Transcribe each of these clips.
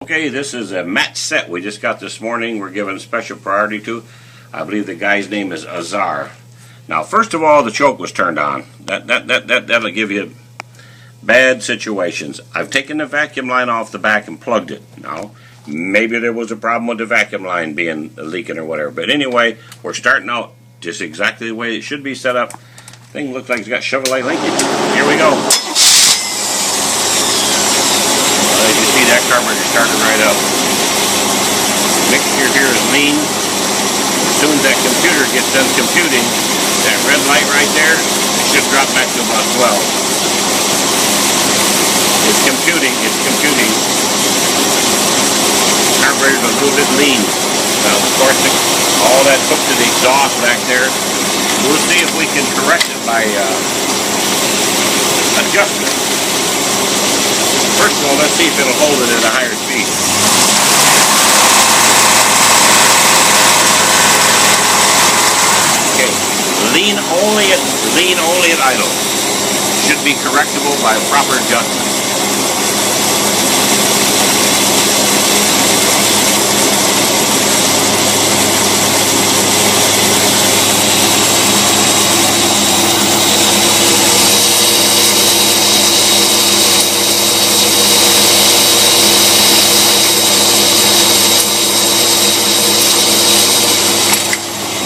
Okay, this is a match set we just got this morning. We're giving special priority to. I believe the guy's name is Azar. Now, first of all, the choke was turned on. That'll give you bad situations. I've taken the vacuum line off the back and plugged it. Now, maybe there was a problem with the vacuum line being leaking or whatever. But anyway, we're starting out just exactly the way it should be set up. Thing looks like it's got Chevrolet linkage. Here we go. As you see, that carburetor started right up. Mixture here is lean. As soon as that computer gets done computing, that red light right there, it should drop back to about 12. It's computing, it's computing. Carburetor's a little bit lean. Now, of course, all that took to the exhaust back there. We'll see if we can correct it by adjustment. First of all, let's see if it'll hold it at a higher speed. Okay, lean only at idle. Should be correctable by proper adjustment.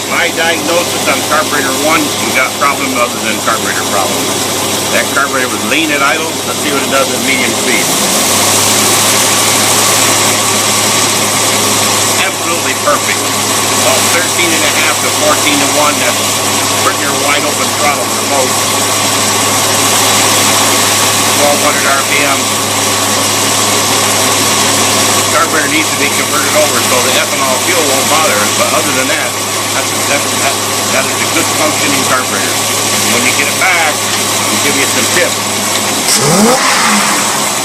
My diagnosis on carburetor 1, you got problem other than carburetor problem. That carburetor was lean at idle. Let's see what it does at medium speed. Absolutely perfect. About 13.5 to 14 to 1. That's pretty near wide open throttle for most. 1200 RPM. The carburetor needs to be converted over so the ethanol fuel won't bother us, but other than that, that is a good functioning carburetor. When you get it back, I'll give you some tips.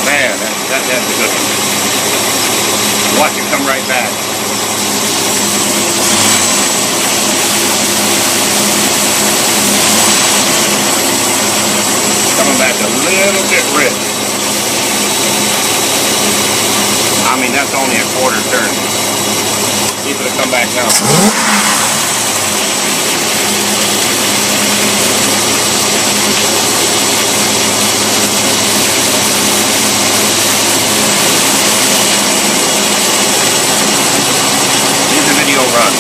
Man, that's a good one. Watch it come right back. Coming back a little bit rich. I mean, that's only a quarter turn. See if it'll come back now. Run.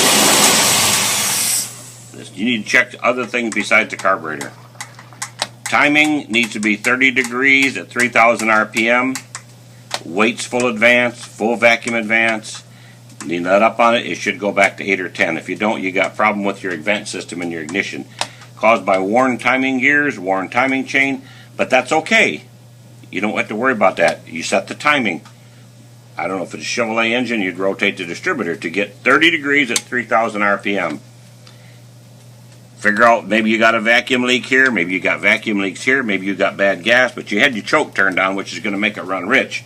You need to check other things besides the carburetor. Timing needs to be 30 degrees at 3,000 RPM. Weights full advance, full vacuum advance. You let up on it, it should go back to 8 or 10. If you don't, you got problem with your vent system and your ignition. Caused by worn timing gears, worn timing chain, but that's okay. You don't have to worry about that. You set the timing. I don't know if it's a Chevrolet engine, you'd rotate the distributor to get 30 degrees at 3,000 RPM. Figure out, maybe you got a vacuum leak here, maybe you got vacuum leaks here, maybe you got bad gas, but you had your choke turned on, which is going to make it run rich,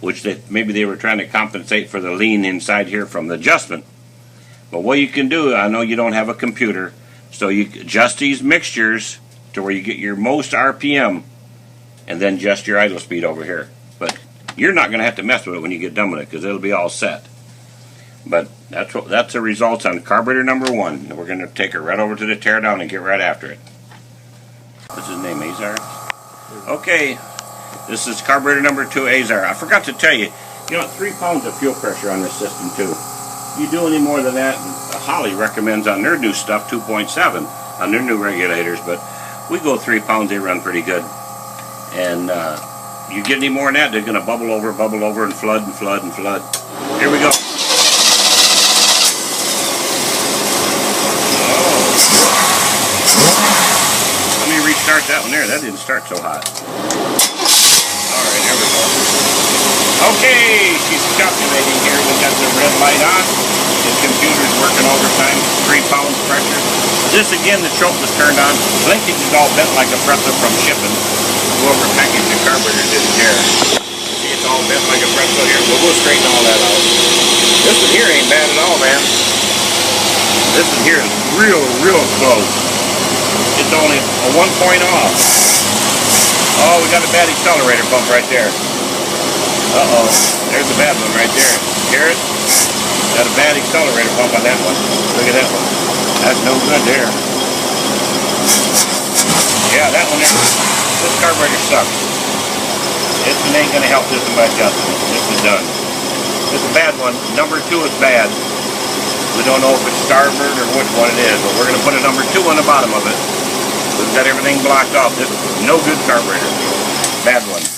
which maybe they were trying to compensate for the lean inside here from the adjustment. But what you can do, I know you don't have a computer, so you adjust these mixtures to where you get your most RPM, and then adjust your idle speed over here. But you're not going to have to mess with it when you get done with it because it'll be all set. But that's the results on carburetor number 1. And we're going to take it right over to the teardown and get right after it. What's his name, Azar? Okay, this is carburetor number 2, Azar. I forgot to tell you, 3 pounds of fuel pressure on this system too. If you do any more than that, Holly recommends on their new stuff 2.7 on their new regulators, but we go 3 pounds, they run pretty good. And you get any more than that, they're going to bubble over, and flood, and flood, and flood. Here we go. Oh. Let me restart that one there. That didn't start so hot. Alright, there we go. Okay, she's calculating here. We got the red light on. The computer's working overtime. 3 pounds pressure. This again, the choke was turned on. Linkage is all bent like a pretzel from shipping. Whoever packaged the carburetor didn't care. See, it's all bent like a pretzel here. We'll straighten all that out. This one here ain't bad at all, man. This one here is real close. It's only a 1 point off. Oh, we got a bad accelerator bump right there. Uh-oh, there's the bad one right there. Hear it? Got a bad accelerator pump on that one. Look at that one. That's no good there. Yeah, that one there. This carburetor sucks. It ain't gonna help this much up. This is done. This is a bad one. Number 2 is bad. We don't know if it's starboard or which one it is, but we're gonna put a number 2 on the bottom of it. We've got everything blocked off. This is no good carburetor. Bad one.